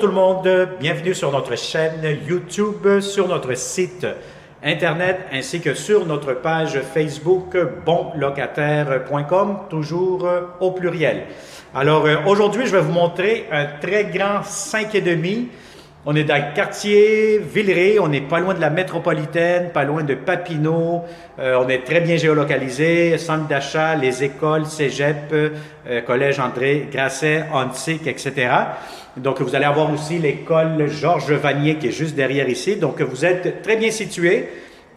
tout le monde, bienvenue sur notre chaîne YouTube, sur notre site Internet ainsi que sur notre page Facebook bonlocataire.com, toujours au pluriel. Alors aujourd'hui, je vais vous montrer un très grand 5,5. On est dans le quartier Villeray, on n'est pas loin de la métropolitaine, pas loin de Papineau, on est très bien géolocalisé, centre d'achat, les écoles, cégep, collège André Grasset, Ontic, etc. Donc vous allez avoir aussi l'école Georges Vanier qui est juste derrière ici, donc vous êtes très bien situé.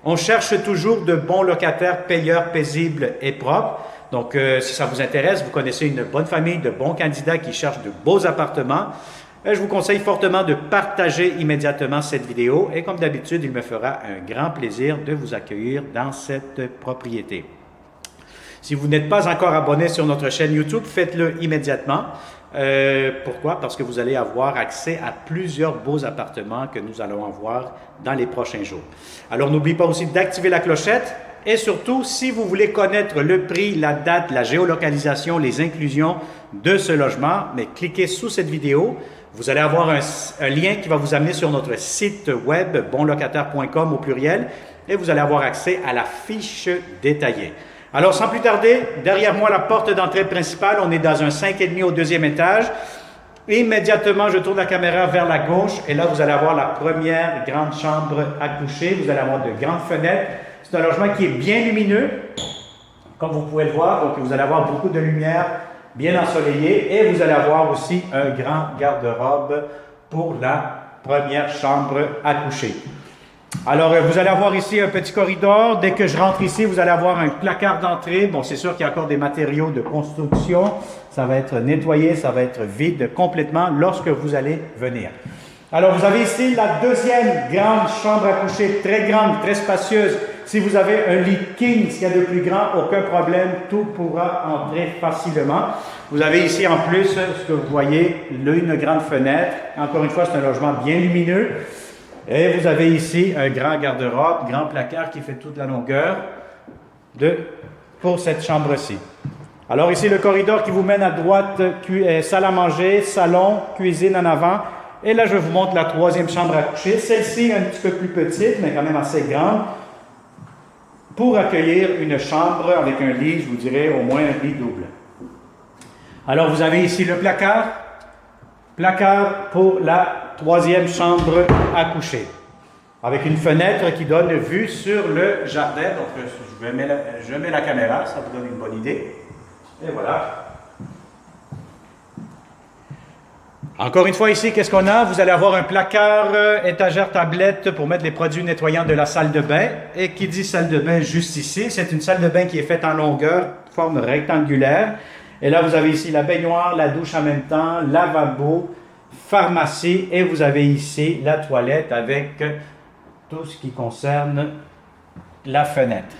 On cherche toujours de bons locataires, payeurs, paisibles et propres. Donc si ça vous intéresse, vous connaissez une bonne famille de bons candidats qui cherchent de beaux appartements, je vous conseille fortement de partager immédiatement cette vidéo et comme d'habitude, il me fera un grand plaisir de vous accueillir dans cette propriété. Si vous n'êtes pas encore abonné sur notre chaîne YouTube, faites-le immédiatement. Pourquoi? Parce que vous allez avoir accès à plusieurs beaux appartements que nous allons avoir dans les prochains jours. Alors n'oubliez pas aussi d'activer la clochette et surtout, si vous voulez connaître le prix, la date, la géolocalisation, les inclusions de ce logement, mais cliquez sous cette vidéo. Vous allez avoir un lien qui va vous amener sur notre site web bonlocataire.com au pluriel et vous allez avoir accès à la fiche détaillée. Alors, sans plus tarder, derrière moi, la porte d'entrée principale, on est dans un 5,5 au deuxième étage. Immédiatement, je tourne la caméra vers la gauche et là, vous allez avoir la première grande chambre à coucher. Vous allez avoir de grandes fenêtres. C'est un logement qui est bien lumineux, comme vous pouvez le voir. Donc, vous allez avoir beaucoup de lumière, bien ensoleillé et vous allez avoir aussi un grand garde-robe pour la première chambre à coucher. Alors, vous allez avoir ici un petit corridor. Dès que je rentre ici, vous allez avoir un placard d'entrée. Bon, c'est sûr qu'il y a encore des matériaux de construction. Ça va être nettoyé, ça va être vide complètement lorsque vous allez venir. Alors, vous avez ici la deuxième grande chambre à coucher, très grande, très spacieuse. Si vous avez un lit king, s'il y a de plus grand, aucun problème, tout pourra entrer facilement. Vous avez ici en plus, ce que vous voyez, une grande fenêtre. Encore une fois, c'est un logement bien lumineux. Et vous avez ici un grand garde-robe, grand placard qui fait toute la longueur pour cette chambre-ci. Alors ici, le corridor qui vous mène à droite, salle à manger, salon, cuisine en avant. Et là, je vous montre la troisième chambre à coucher. Celle-ci un petit peu plus petite, mais quand même assez grande, pour accueillir une chambre avec un lit, je vous dirais au moins un lit double. Alors, vous avez ici le placard pour la troisième chambre à coucher, avec une fenêtre qui donne vue sur le jardin. Donc, je mets la caméra, ça vous donne une bonne idée. Et voilà. Encore une fois ici, qu'est-ce qu'on a? Vous allez avoir un placard, étagère, tablette pour mettre les produits nettoyants de la salle de bain. Et qui dit salle de bain juste ici, c'est une salle de bain qui est faite en longueur, forme rectangulaire. Et là, vous avez ici la baignoire, la douche en même temps, lavabo, pharmacie et vous avez ici la toilette avec tout ce qui concerne la fenêtre.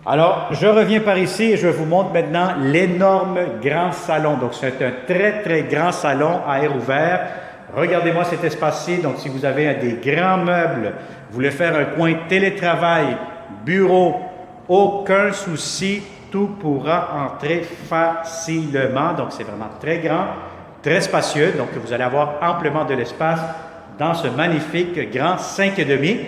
Alors, je reviens par ici et je vous montre maintenant l'énorme grand salon. Donc, c'est un très, très grand salon à air ouvert. Regardez-moi cet espace-ci. Donc, si vous avez des grands meubles, vous voulez faire un coin télétravail, bureau, aucun souci, tout pourra entrer facilement. Donc, c'est vraiment très grand, très spacieux. Donc, vous allez avoir amplement de l'espace dans ce magnifique grand 5,5.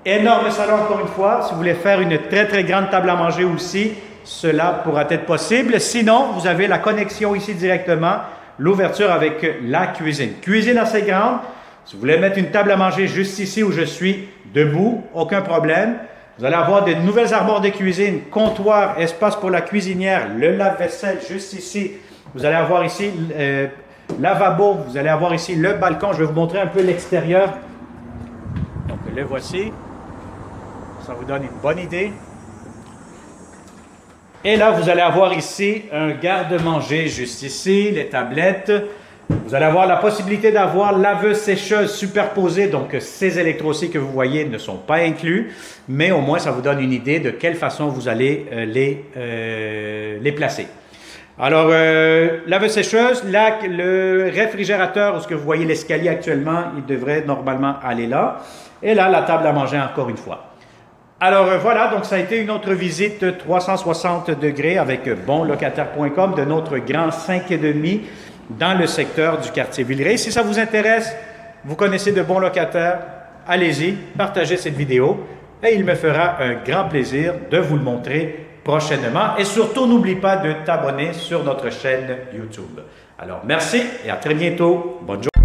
Énorme salon encore une fois. Si vous voulez faire une très, très grande table à manger aussi, cela pourra être possible. Sinon, vous avez la connexion ici directement, l'ouverture avec la cuisine. Cuisine assez grande. Si vous voulez mettre une table à manger juste ici où je suis debout, aucun problème. Vous allez avoir de nouvelles armoires de cuisine, comptoir, espace pour la cuisinière, le lave-vaisselle juste ici. Vous allez avoir ici lavabo, vous allez avoir ici le balcon. Je vais vous montrer un peu l'extérieur. Donc le voici. Ça vous donne une bonne idée. Et là, vous allez avoir ici un garde-manger juste ici, les tablettes. Vous allez avoir la possibilité d'avoir laveuse-sécheuse superposée. Donc, ces électro-ci que vous voyez ne sont pas inclus. Mais au moins, ça vous donne une idée de quelle façon vous allez les placer. Alors, laveuse-sécheuse, là, le réfrigérateur, où ce que vous voyez l'escalier actuellement, il devrait normalement aller là. Et là, la table à manger encore une fois. Alors voilà, donc ça a été une autre visite 360 degrés avec bonlocataire.com de notre grand 5,5 dans le secteur du quartier Villeray. Si ça vous intéresse, vous connaissez de bons locataires, allez-y, partagez cette vidéo et il me fera un grand plaisir de vous le montrer prochainement. Et surtout, n'oublie pas de t'abonner sur notre chaîne YouTube. Alors, merci et à très bientôt. Bonne journée.